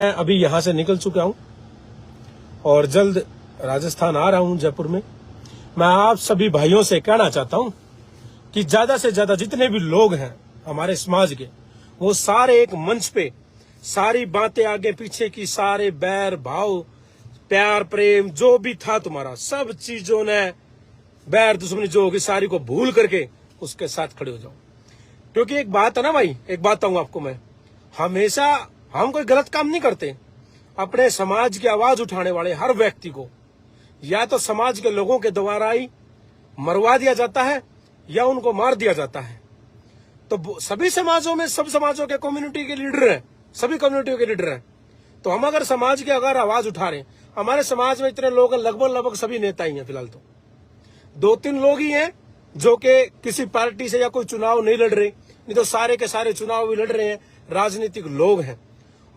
मैं अभी यहाँ से निकल चुका हूँ और जल्द राजस्थान आ रहा हूँ जयपुर में। मैं आप सभी भाइयों से कहना चाहता हूँ कि ज्यादा से ज्यादा जितने भी लोग हैं हमारे समाज के, वो सारे एक मंच पे सारी बातें आगे पीछे की, सारे बैर भाव प्यार प्रेम जो भी था तुम्हारा, सब चीजों ने बैर दुश्मनी जो होगी सारी को भूल करके उसके साथ खड़े हो जाओ। क्योंकि एक बात है ना भाई, एक बात बताऊंगा आपको मैं, हमेशा हम कोई गलत काम नहीं करते। अपने समाज की आवाज उठाने वाले हर व्यक्ति को या तो समाज के लोगों के द्वारा ही मरवा दिया जाता है या उनको मार दिया जाता है। तो सभी समाजों में सब समाजों के कम्युनिटी के लीडर हैं, सभी कम्युनिटियों के लीडर हैं। तो हम अगर समाज की अगर आवाज उठा रहे हैं, हमारे समाज में इतने लोग लगभग सभी नेता ही हैं। फिलहाल तो 2-3 लोग ही हैं जो कि किसी पार्टी से या कोई चुनाव नहीं लड़ रहे, नहीं तो सारे के सारे चुनाव भी लड़ रहे हैं, राजनीतिक लोग हैं।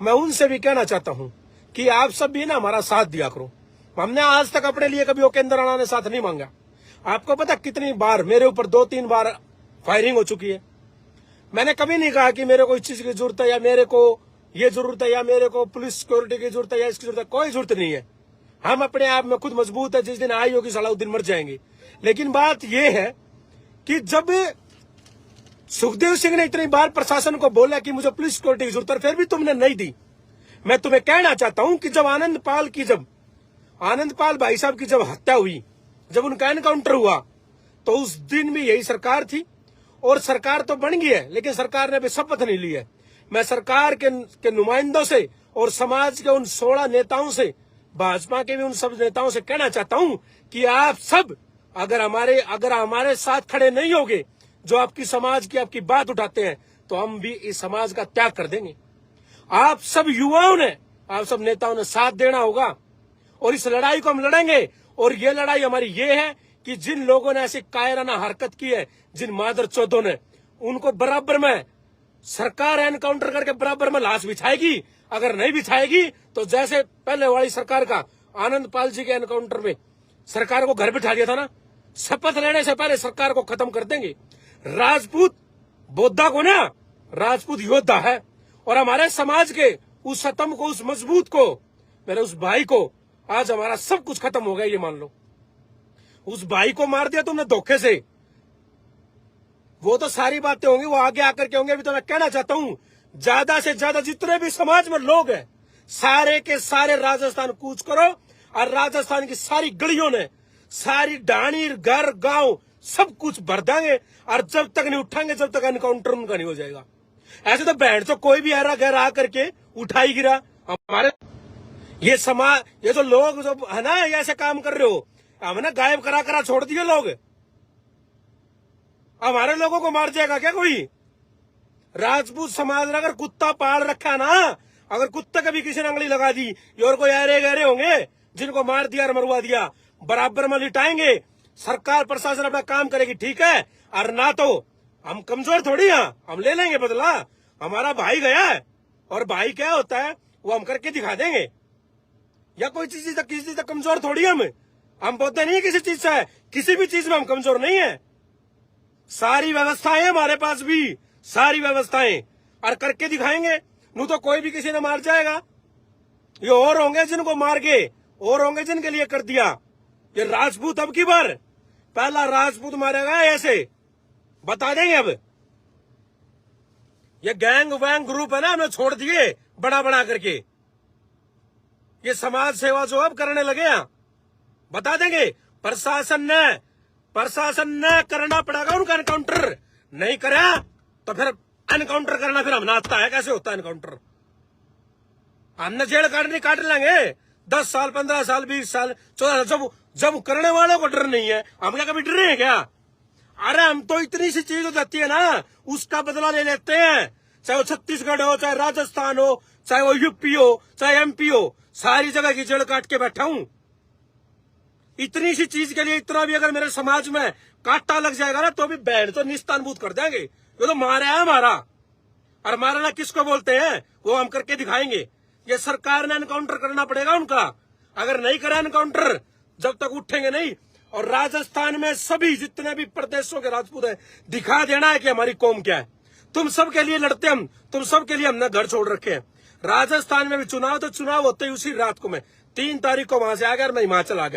मैं उनसे भी कहना चाहता हूं कि आप सब भी ना हमारा साथ दिया करो। हमने आज तक अपने लिए कभी केंद्र राणा ने साथ नहीं मांगा। आपको पता कितनी बार मेरे ऊपर 2-3 बार फायरिंग हो चुकी है। मैंने कभी नहीं कहा कि मेरे को इस चीज की जरूरत है या मेरे को ये जरूरत है या मेरे को पुलिस सिक्योरिटी की जरूरत है या इसकी जरूरत है। कोई जरूरत नहीं है। हम अपने आप में खुद मजबूत है। जिस दिन आई होगी साला उस दिन मर जाएंगे। लेकिन बात यह है कि जब सुखदेव सिंह ने इतनी बार प्रशासन को बोला कि मुझे पुलिस सिक्योरिटी की जरूरत है, फिर भी तुमने नहीं दी। मैं तुम्हें कहना चाहता हूं कि जब आनंदपाल भाई साहब की जब हत्या हुई, जब उनका एनकाउंटर हुआ, तो उस दिन भी यही सरकार थी। और सरकार तो बन गई है, लेकिन सरकार ने अभी शपथ नहीं ली है। मैं सरकार के नुमाइंदों से और समाज के उन 16 नेताओं से, भाजपा के भी उन सब नेताओं से कहना चाहता हूं कि आप सब अगर हमारे साथ खड़े नहीं होगे, जो आपकी समाज की आपकी बात उठाते हैं, तो हम भी इस समाज का त्याग कर देंगे। आप सब युवाओं ने, आप सब नेताओं ने साथ देना होगा और इस लड़ाई को हम लड़ेंगे। और ये लड़ाई हमारी ये है कि जिन लोगों ने ऐसी कायराना हरकत की है, जिन मादर चौधों ने, उनको बराबर में सरकार एनकाउंटर करके बराबर में लाश बिछाएगी। अगर नहीं बिछाएगी तो जैसे पहले वाली सरकार का आनंदपाल जी के एनकाउंटर में सरकार को घर बिठा दिया था ना, शपथ लेने से पहले सरकार को खत्म कर देंगे। राजपूत बोद्धा को ना, राजपूत योद्धा है। और हमारे समाज के उस सतम को, उस मजबूत को, मेरे उस भाई को, आज हमारा सब कुछ खत्म हो गया। ये मान लो, उस भाई को मार दिया तुमने धोखे से। वो तो सारी बातें होंगी, वो आगे आकर के होंगे। अभी तो मैं कहना चाहता हूं, ज्यादा से ज्यादा जितने भी समाज में लोग हैं, सारे के सारे राजस्थान कूच करो। और राजस्थान की सारी गलियों ने, सारी ढाणी, घर, गांव, सब कुछ भर देंगे। और जब तक नहीं उठाएंगे, जब तक एनकाउंटर उनका नहीं हो जाएगा। ऐसे तो बैंड तो कोई भी ऐरा गैर आ करके उठाई गिरा। हमारे ये समाज, ये जो लोग जो है ना, ऐसे काम कर रहे हो, हमने गायब करा छोड़ दिए लोग। हमारे लोगों को मार जाएगा क्या कोई? राजपूत समाज ने अगर कुत्ता पाल रखा ना, अगर कुत्ते कभी किसी ने अंगली लगा दी, और कोई ऐरे गहरे होंगे जिनको मार दिया और मरवा दिया, बराबर में लिटाएंगे। सरकार प्रशासन अपना काम करेगी, ठीक है। और ना तो हम कमजोर थोड़ी हैं, हम ले लेंगे बदला। हमारा भाई गया है, और भाई क्या होता है वो हम करके दिखा देंगे। या कोई चीज तक, किसी चीज तक कमजोर थोड़ी हम बोलते नहीं है किसी चीज से, किसी भी चीज में हम कमजोर नहीं है। सारी व्यवस्थाएं हमारे पास भी, सारी व्यवस्थाएं, और करके दिखाएंगे। नहीं तो कोई भी किसी ने मार जाएगा। ये और होंगे जिनको मार के, और होंगे जिनके लिए कर दिया। ये राजपूत अब की बार पहला राजपूत मारेगा ऐसे बता देंगे। अब ये गैंग वैंग ग्रुप है ना, हमने छोड़ दिए बड़ा करके। ये समाज सेवा जो अब करने लगे हैं, बता देंगे। प्रशासन ने करना पड़ेगा उनका एनकाउंटर। नहीं करा तो फिर एनकाउंटर करना फिर हम आता है। कैसे होता है एनकाउंटर? हमने जेल काट लेंगे 10 साल, 15 साल, 20 साल, 14 साल। जब करने वालों को डर नहीं है, हम क्या कभी डरे हैं क्या? अरे हम तो इतनी सी चीज हो जाती है ना, उसका बदला ले लेते हैं। चाहे वो छत्तीसगढ़ हो, चाहे राजस्थान हो, चाहे वो यूपी हो, चाहे एमपी हो, सारी जगह की जेल काट के बैठा हूं। इतनी सी चीज के लिए इतना भी अगर मेरे समाज में कांटा लग जाएगा ना, तो भी बैंड तो निस्तानबूत कर देंगे। ये तो मारा है हमारा। और मारना किसको बोलते हैं वो हम करके दिखाएंगे। ये सरकार ने एनकाउंटर करना पड़ेगा उनका। अगर नहीं करा एनकाउंटर, जब तक उठेंगे नहीं। और राजस्थान में सभी जितने भी प्रदेशों के राजपूत हैं, दिखा देना है कि हमारी कौम क्या है। तुम सबके लिए लड़ते हम, तुम सबके लिए हमने घर छोड़ रखे हैं। राजस्थान में भी चुनाव, तो चुनाव होते ही उसी रात को मैं 3 तारीख को वहां से आ गया और मैं हिमाचल आ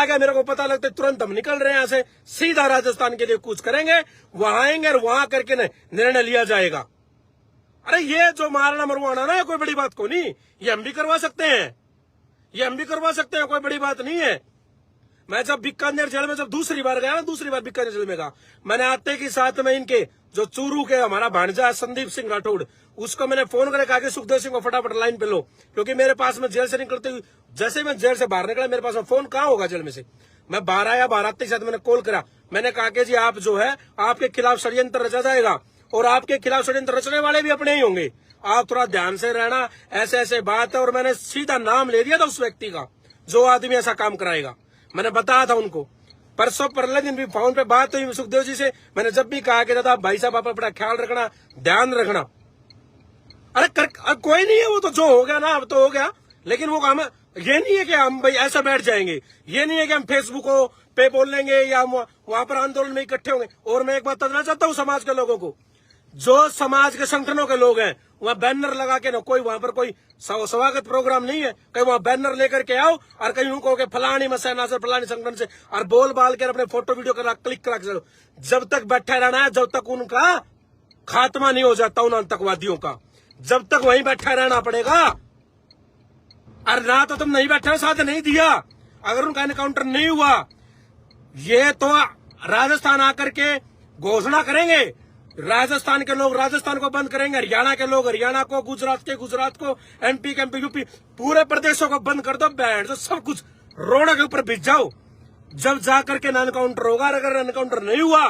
गया। मेरे को पता लगता है तुरंत हम निकल रहे हैं यहाँ से, सीधा राजस्थान के लिए कूच करेंगे, वहां आएंगे और वहां करके निर्णय लिया जाएगा। अरे ये जो मारना मरवाना ना कोई बड़ी बात को नहीं, ये हम भी करवा सकते हैं, कोई बड़ी बात नहीं है। मैं जब बीकानेर जेल में जब दूसरी बार गया ना, बीकानेर जेल में गया, मैंने आते के साथ में इनके जो चूरू के हमारा भांजा संदीप सिंह राठौड़, उसको मैंने फोन करके कहा कि सुखदेव सिंह को फटाफट लाइन पे लो, क्योंकि मेरे पास में जेल से निकलते हुए, जैसे मैं जेल से बाहर निकला, मेरे पास में फोन कहाँ होगा जेल में से। मैं बाहर आया, बाहर आते के साथ मैंने कॉल करा, मैंने कहा कि जी आप जो है, आपके खिलाफ षड्यंत्र रचा जाएगा और आपके खिलाफ षड्यंत्र रचने वाले भी अपने ही होंगे, आप थोड़ा ध्यान से रहना, ऐसे ऐसे बात है। और मैंने सीधा नाम ले दिया था उस व्यक्ति का जो आदमी ऐसा काम कराएगा, मैंने बताया था उनको। परसों परले दिन भी फोन पे बात हुई सुखदेव जी से, मैंने जब भी कहा कि दादा भाई साहब आप अपना ख्याल रखना, ध्यान रखना। अरे कोई नहीं है, वो तो जो हो गया ना अब तो हो गया, लेकिन वो हम ये नहीं है कि हम भाई ऐसा बैठ जाएंगे, ये नहीं है कि हम फेसबुक पे बोल लेंगे या वहां पर आंदोलन में इकट्ठे होंगे। और मैं एक बात बताना चाहता हूँ समाज के लोगों को, जो समाज के संगठनों के लोग हैं, वहां बैनर लगा के ना, कोई वहां पर कोई स्वागत प्रोग्राम नहीं है, कहीं वहां बैनर लेकर के आओ और कहीं उनको के फलानी मसैना से फलानी संगठन से और बोल बाल कर अपने फोटो वीडियो करा क्लिक करा के, जब तक बैठे रहना है, जब तक उनका खात्मा नहीं हो जाता उन आतंकवादियों का, जब तक वहीं बैठा रहना पड़ेगा। और ना तो तुम नहीं बैठे, साथ नहीं दिया, अगर उनका एनकाउंटर नहीं हुआ, ये तो राजस्थान आकर के घोषणा करेंगे, राजस्थान के लोग राजस्थान को बंद करेंगे, हरियाणा के लोग हरियाणा को, गुजरात को, एमपी के एमपी, यूपी, पूरे प्रदेशों को बंद कर दो, बैंड तो सब कुछ रोड के ऊपर भिज जाओ। जब जाकर के एनकाउंटर होगा, अगर एनकाउंटर नहीं हुआ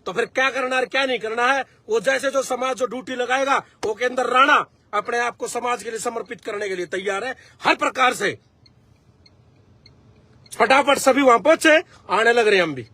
तो फिर क्या करना है क्या नहीं करना है, वो जैसे जो समाज जो ड्यूटी लगाएगा, वो के अंदर राणा अपने आप को समाज के लिए समर्पित करने के लिए तैयार है हर प्रकार से। फटाफट सभी वहां पहुंचे, आने लग रहे हैं हम भी।